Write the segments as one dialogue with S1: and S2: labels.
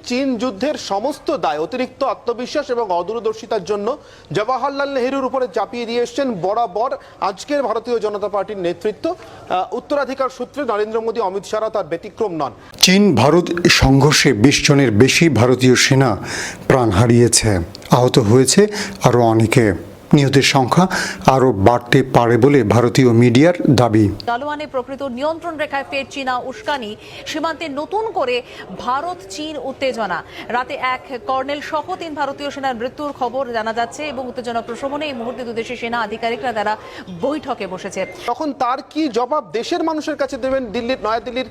S1: চীন যুদ্ধের সমস্ত দায় অতিরিক্ত আত্মবিশ্বাস এবং অদূরদর্শিতার জন্য জওয়াহরলাল নেহরুর উপরে চাপিয়ে দিয়ে এসছেন বরাবর আজকের ভারতীয় জনতা পার্টির নেতৃত্ব। উত্তরাধিকার সূত্রে নরেন্দ্র মোদী, অমিত শাহ তার ব্যতিক্রম নন।
S2: চীন ভারত সংঘর্ষে 20 জনের বেশি ভারতীয় সেনা প্রাণ হারিয়েছে, আহত হয়েছে আরও অনেকে। নিহতের সংখ্যা আরও বাড়তে পারে বলে ভারতীয় মিডিয়ার দাবি।
S3: গালওয়ানে প্রকৃত নিয়ন্ত্রণ রেখায় ফের চীনা উস্কানি, সীমান্তে নতুন করে ভারত চীন উত্তেজনা। রাতে এক কর্নেল সহ 3 ভারতীয় সেনার মৃত্যুর খবর জানা যাচ্ছে এবং উত্তেজনা প্রশমনে এই মুহূর্তে দুদেশের সেনা আধিকারিকরা তারা বৈঠকে বসেছে।
S1: তখন তার কি জবাব দেশের মানুষের কাছে দেবেন নয়াদিল্লির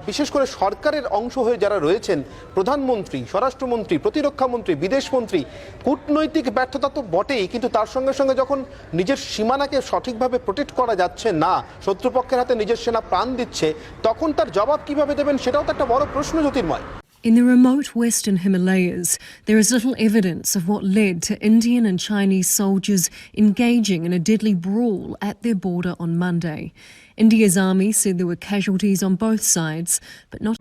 S1: বিশেষ করে সরকারের অংশ হয়ে যারা রয়েছেন, প্রধানমন্ত্রী, স্বরাষ্ট্রমন্ত্রী, প্রতিরক্ষা মন্ত্রী, বিদেশমন্ত্রী? কূটনৈতিক ব্যর্থতা তো বটেই, কিন্তু তার সঙ্গে সঙ্গে যখন নিজের সীমানাকে সঠিকভাবে প্রোটেক্ট করা যাচ্ছে না, শত্রুপক্ষের হাতে নিজের সেনা প্রাণ দিচ্ছে, তখন তার জবাব কিভাবে দেবেন সেটাও তো একটা বড় প্রশ্ন, জ্যোতির্ময়।
S4: In the remote western Himalayas, there is little evidence of what led to Indian and Chinese soldiers engaging in a deadly brawl at their border on Monday. India's army said there were casualties on both sides, but not.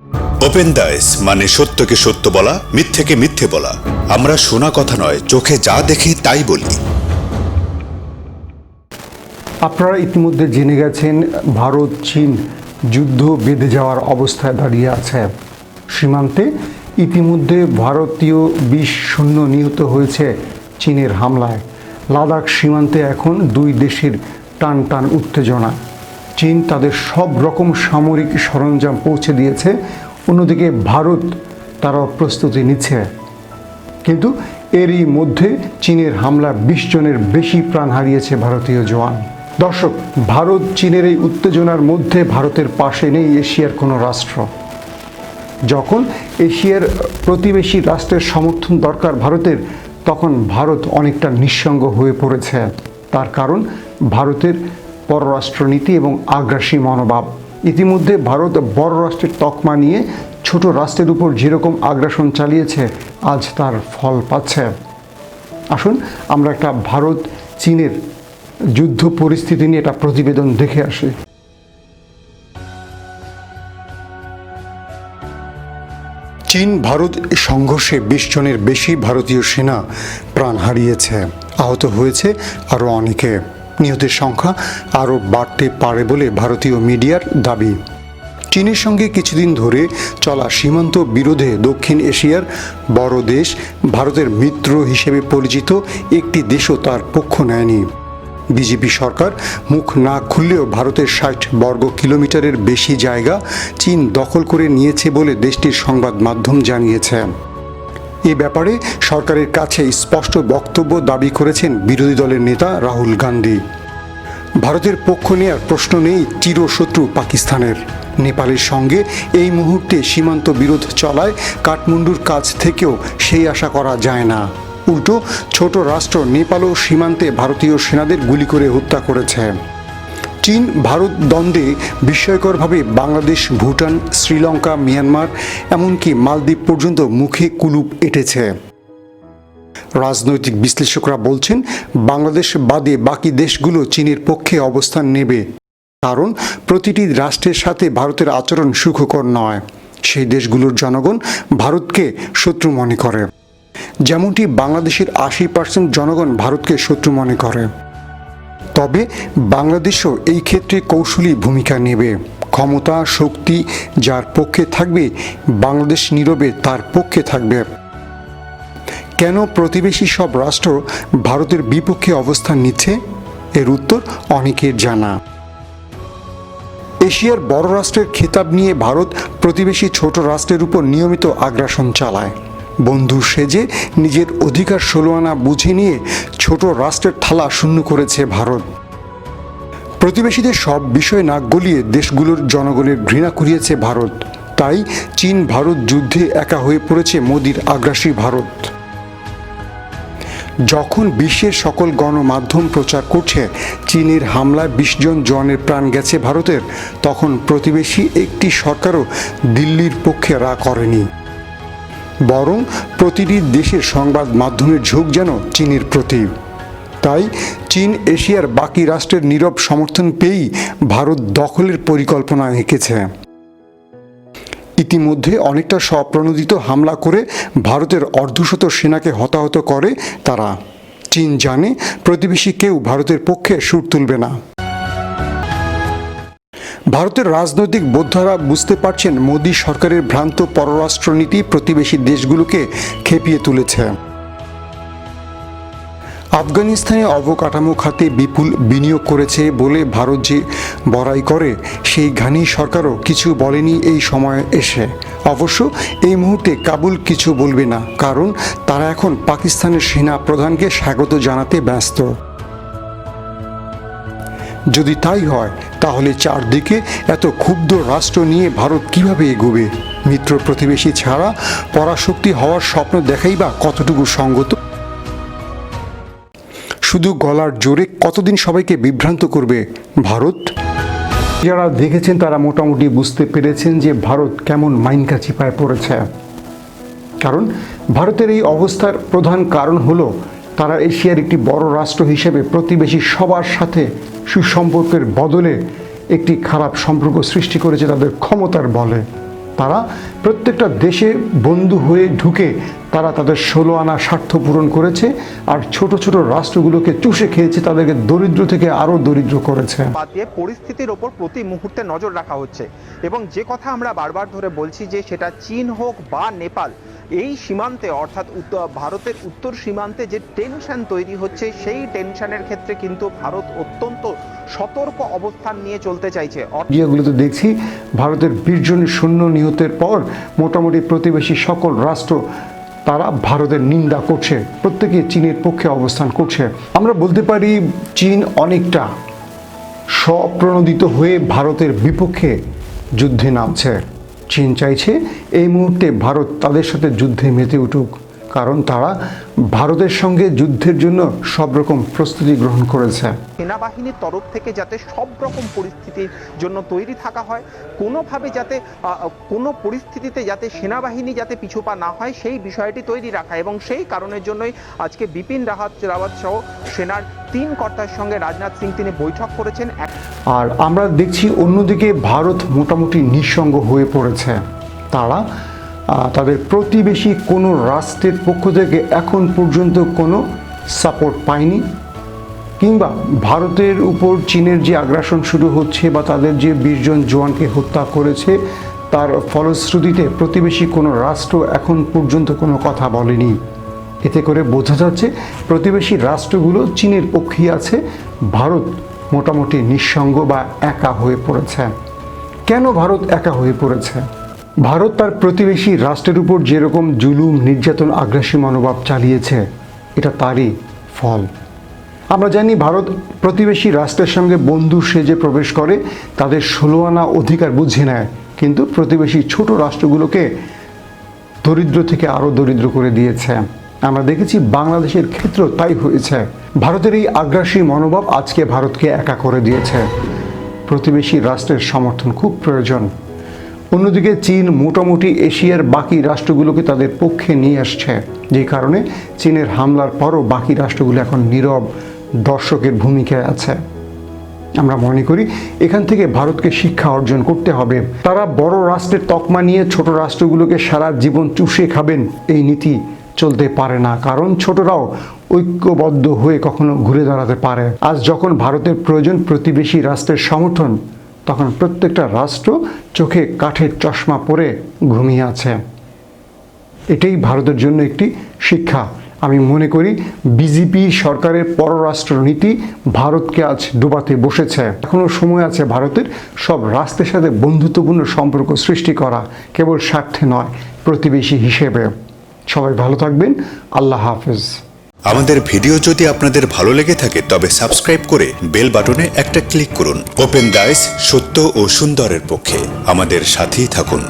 S5: Open দাইস মানে সত্যকে সত্য বলা, মিথ্যেকে মিথ্যে বলা। আমরা শোনা কথা নয়, চোখে যা দেখি তাই বলি।
S2: আপনারা ইতিমধ্যে জেনে গেছেন ভারত চীন যুদ্ধ বেঁধে যাওয়ার অবস্থায় দাঁড়িয়ে আছে। সীমান্তে ইতিমধ্যে ভারতীয় 20 সৈন্য নিহত হয়েছে চীনের হামলায়। লাদাখ সীমান্তে এখন দুই দেশের টান টান উত্তেজনা। চীন তাদের সব রকম সামরিক সরঞ্জাম পৌঁছে দিয়েছে, অন্যদিকে ভারত তারাও প্রস্তুতি নিচ্ছে। কিন্তু এরই মধ্যে চীনের হামলা 20 জনের বেশি প্রাণ হারিয়েছে ভারতীয় জওয়ান। দর্শক, ভারত চীনের এই উত্তেজনার মধ্যে ভারতের পাশে নেই এশিয়ার কোনো রাষ্ট্র। যখন এশিয়ার প্রতিবেশী রাষ্ট্রের সমর্থন দরকার ভারতের, তখন ভারত অনেকটা নিঃসঙ্গ হয়ে পড়েছে। তার কারণ ভারতের পররাষ্ট্রনীতি এবং আগ্রাসী মনোভাব। ইতিমধ্যে ভারত বড় রাষ্ট্রের তকমা নিয়ে ছোট রাষ্ট্রের উপর যেরকম আগ্রাসন চালিয়েছে, আজ তার ফল পাচ্ছে। আসুন আমরা একটা ভারত চীনের যুদ্ধ পরিস্থিতি নিয়ে একটা প্রতিবেদন দেখে আসি। চীন ভারত সংঘর্ষে 20 জনের বেশি ভারতীয় সেনা প্রাণ হারিয়েছে, আহত হয়েছে আরও অনেকে। নিহতের সংখ্যা আরও বাড়তে পারে বলে ভারতীয় মিডিয়ার দাবি। চীনের সঙ্গে কিছুদিন ধরে চলা সীমান্ত বিরোধে দক্ষিণ এশিয়ার বড় দেশ ভারতের মিত্র হিসেবে পরিচিত একটি দেশও তার পক্ষ নেয়নি। বিজেপি সরকার মুখ না খুললেও ভারতের 60 বর্গ কিলোমিটারের বেশি জায়গা চীন দখল করে নিয়েছে বলে দেশটির সংবাদ মাধ্যম জানিয়েছে। এ ব্যাপারে সরকারের কাছে স্পষ্ট বক্তব্য দাবি করেছেন বিরোধী দলের নেতা রাহুল গান্ধী। ভারতের পক্ষ নেয়ার প্রশ্ন নেই চিরশত্রু পাকিস্তানের। নেপালের সঙ্গে এই মুহূর্তে সীমান্ত বিরোধ চলায় কাঠমান্ডুর কাছ থেকেও সেই আশা করা যায় না। উল্টো ছোট রাষ্ট্র নেপালও সীমান্তে ভারতীয় সেনাদের গুলি করে হত্যা করেছে। চীন ভারত দ্বন্দ্বে বিস্ময়করভাবে বাংলাদেশ, ভুটান, শ্রীলঙ্কা, মিয়ানমার, এমনকি মালদ্বীপ পর্যন্ত মুখে কুলুপ এঁটেছে। রাজনৈতিক বিশ্লেষকরা বলছেন, বাংলাদেশ বাদে বাকি দেশগুলো চীনের পক্ষে অবস্থান নেবে, কারণ প্রতিটি রাষ্ট্রের সাথে ভারতের আচরণ সুখকর নয়। সেই দেশগুলোর জনগণ ভারতকে শত্রু মনে করে, যেমনটি বাংলাদেশের 80% জনগণ ভারতকে শত্রু মনে করে। তবে বাংলাদেশও এই ক্ষেত্রে কৌশলী ভূমিকা নেবে। ক্ষমতা, শক্তি যার পক্ষে থাকবে, বাংলাদেশ নীরবে তার পক্ষে থাকবে। কেন প্রতিবেশী সব রাষ্ট্র ভারতের বিপক্ষে অবস্থান নিচ্ছে? এর উত্তর অনেকের জানা। এশিয়ার বড় রাষ্ট্রের খেতাব নিয়ে ভারত প্রতিবেশী ছোট রাষ্ট্রের উপর নিয়মিত আগ্রাসন চালায়। বন্ধু সেজে নিজের অধিকার ষোলোআনা বুঝে নিয়ে ছোট রাষ্ট্রের থালা শূন্য করেছে ভারত। প্রতিবেশীদের সব বিষয় নাক গলিয়ে দেশগুলোর জনগণের ঘৃণা কুড়িয়েছে ভারত। তাই চীন ভারত যুদ্ধে একা হয়ে পড়েছে মোদির আগ্রাসী ভারত। যখন বিশ্বের সকল গণমাধ্যম প্রচার করছে চীনের হামলায় 20 জন জওয়ানের প্রাণ গেছে ভারতের, তখন প্রতিবেশী একটি সরকারও দিল্লির পক্ষে রা করেনি। বরং প্রতিটি দেশের সংবাদ মাধ্যমের ঝোঁক যেন চীনের প্রতি। তাই চীন এশিয়ার বাকি রাষ্ট্রের নীরব সমর্থন পেয়েই ভারত দখলের পরিকল্পনা এঁকেছে। ইতিমধ্যে অনেকটা স্বপ্রণোদিত হামলা করে ভারতের অর্ধশত সেনাকে হতাহত করে তারা। চীন জানে প্রতিবেশী কেউ ভারতের পক্ষে সুর তুলবে না। ভারতের রাজনৈতিক বোদ্ধারা বুঝতে পারছেন মোদী সরকারের ভ্রান্ত পররাষ্ট্রনীতি প্রতিবেশী দেশগুলোকে খেপিয়ে তুলেছে। আফগানিস্তানে অবকাঠামো খাতে বিপুল বিনিয়োগ করেছে বলে ভারত যে বড়াই করে, সেই ঘানি সরকারও কিছু বলেনি এই সময়ে এসে। অবশ্য এই মুহূর্তে কাবুল কিছু বলবে না, কারণ তারা এখন পাকিস্তানের সেনা প্রধানকে স্বাগত জানাতে ব্যস্ত। যদি তাই হয় তাহলে চারদিকে এত ক্ষুব্ধ রাষ্ট্র নিয়ে ভারত কিভাবে এগোবে? মিত্র প্রতিবেশী ছাড়া পরাশক্তি হওয়ার স্বপ্ন দেখাই বা কতটুকু সঙ্গত? শুধু গলার জোরে কতদিন সবাইকে বিভ্রান্ত করবে ভারত? যারা দেখেছেন তারা মোটামুটি বুঝতে পেরেছেন যে ভারত কেমন মাইনকা চিপায় পড়েছে। কারণ ভারতের এই অবস্থার প্রধান কারণ হলো তারা এশিয়ার একটি বড় রাষ্ট্র হিসেবে প্রতিবেশী সবার সাথে সুসম্পর্কের বদলে একটি খারাপ সম্পর্ক সৃষ্টি করেছে তাদের ক্ষমতার বলে। তারা প্রত্যেকটা দেশে বন্ধু হয়ে ঢুকে তারা তাদের 16 আনা স্বার্থ পূরণ করেছে, আর ছোট ছোট রাষ্ট্রগুলোকে চুষে খেয়েছে, তাদেরকে দরিদ্র থেকে আরও দরিদ্র করেছে।
S6: বাদ দিয়ে পরিস্থিতির ওপর প্রতি মুহূর্তে নজর রাখা হচ্ছে, এবং যে কথা আমরা বারবার ধরে বলছি যে সেটা চীন হোক বা নেপাল, এই সীমান্তে অর্থাৎ ভারতের উত্তর সীমান্তে যে টেনশন তৈরি হচ্ছে, সেই টেনশনের ক্ষেত্রে কিন্তু ভারত অত্যন্ত সতর্ক অবস্থান নিয়ে চলতে চাইছে।
S2: ভিডিওগুলোতে দেখছি ভারতের 20 জনের সৈন্য নিহতের পর মোটামুটি প্রতিবেশী সকল রাষ্ট্র তারা ভারতের নিন্দা করছে, প্রত্যেকে চীনের পক্ষে অবস্থান করছে। আমরা বলতে পারি চীন অনেকটা স্বপ্রণোদিত হয়ে ভারতের বিপক্ষে যুদ্ধে নামছে। চীন চাইছে এই মুহূর্তে ভারত তাদের সাথে যুদ্ধে মেতে উঠুক, কারণ তারা ভারতের সঙ্গে যুদ্ধের জন্য সব রকম প্রস্তুতি গ্রহণ করেছে।
S6: সেনাবাহিনীর তরফ থেকে যাতে সব রকম পরিস্থিতির জন্য তৈরি থাকা হয়, কোনোভাবে যাতে কোনো পরিস্থিতিতে যাতে সেনাবাহিনী যাতে পিছুপা না হয়, সেই বিষয়টি তৈরি রাখা, এবং সেই কারণের জন্যই আজকে বিপিন রাওয়াত সহ সেনার 3 কর্তার সঙ্গে রাজনাথ সিং তিনি বৈঠক করেছেন।
S2: আর আমরা দেখছি অন্যদিকে ভারত মোটামুটি নিঃসঙ্গ হয়ে পড়েছে। তারা তাদের প্রতিবেশী কোনো রাষ্ট্রের পক্ষ থেকে এখন পর্যন্ত কোনো সাপোর্ট পায়নি, কিংবা ভারতের উপর চীনের যে আগ্রাসন শুরু হচ্ছে বা তাদের যে 20 জন জওয়ানকে হত্যা করেছে, তার ফলশ্রুতিতে প্রতিবেশী কোনো রাষ্ট্র এখন পর্যন্ত কোনো কথা বলেনি। এতে করে বোঝা যাচ্ছে প্রতিবেশী রাষ্ট্রগুলো চীনের পক্ষেই আছে, ভারত মোটামুটি নিঃসঙ্গ বা একা হয়ে পড়েছে। কেন ভারত একা হয়ে পড়েছে? ভারত তার প্রতিবেশী রাষ্ট্রের উপর যেরকম জুলুম, নির্যাতন, আগ্রাসী মনোভাব চালিয়েছে, এটা তারই ফল। আমরা জানি ভারত প্রতিবেশী রাষ্ট্রের সঙ্গে বন্ধু সেজে প্রবেশ করে, তাদের 16 আনা অধিকার বুঝে নেয়, কিন্তু প্রতিবেশী ছোট রাষ্ট্রগুলোকে দরিদ্র থেকে আরও দরিদ্র করে দিয়েছে। আমরা দেখেছি বাংলাদেশের ক্ষেত্রেও তাই হয়েছে। ভারতের এই আগ্রাসী মনোভাব আজকে ভারতকে একা করে দিয়েছে। প্রতিবেশী রাষ্ট্রের সমর্থন খুব প্রয়োজন। অন্যদিকে চীন মোটামুটি এশিয়ার বাকি রাষ্ট্রগুলোকে তাদের পক্ষে নিয়ে আসছে, যে কারণে চীনের হামলার পরও বাকি রাষ্ট্রগুলো এখন নীরব দর্শকের ভূমিকায় আছে। আমরা মনে করি এখান থেকে ভারতকে শিক্ষা অর্জন করতে হবে। তারা বড় রাষ্ট্রের তকমা নিয়ে ছোট রাষ্ট্রগুলোকে সারা জীবন চুষে খাবেন, এই নীতি চলতে পারে না, কারণ ছোটরাও ঐক্যবদ্ধ হয়ে কখনো ঘুরে দাঁড়াতে পারে। আজ যখন ভারতের প্রয়োজন প্রতিবেশী রাষ্ট্রের সমর্থন, তখন প্রত্যেকটা রাষ্ট্র চোখে কাঠের চশমা পরে ঘুমিয়ে আছে। এটাই ভারতের জন্য একটি শিক্ষা। আমি মনে করি বিজেপি সরকারের পররাষ্ট্র নীতি ভারতকে আজ ডোবাতে বসেছে। এখনও সময় আছে ভারতের সব রাষ্ট্রের সাথে বন্ধুত্বপূর্ণ সম্পর্ক সৃষ্টি করা, কেবল স্বার্থে নয়, প্রতিবেশী হিসেবে। সবাই ভালো থাকবেন। আল্লাহ হাফেজ।
S5: আমাদের ভিডিও যদি আপনাদের ভালো লেগে থাকে তবে সাবস্ক্রাইব করে বেল বাটনে একটা ক্লিক করুন। ওপেন দাইস, সত্য ও সুন্দরের পক্ষে। আমাদের সাথেই থাকুন।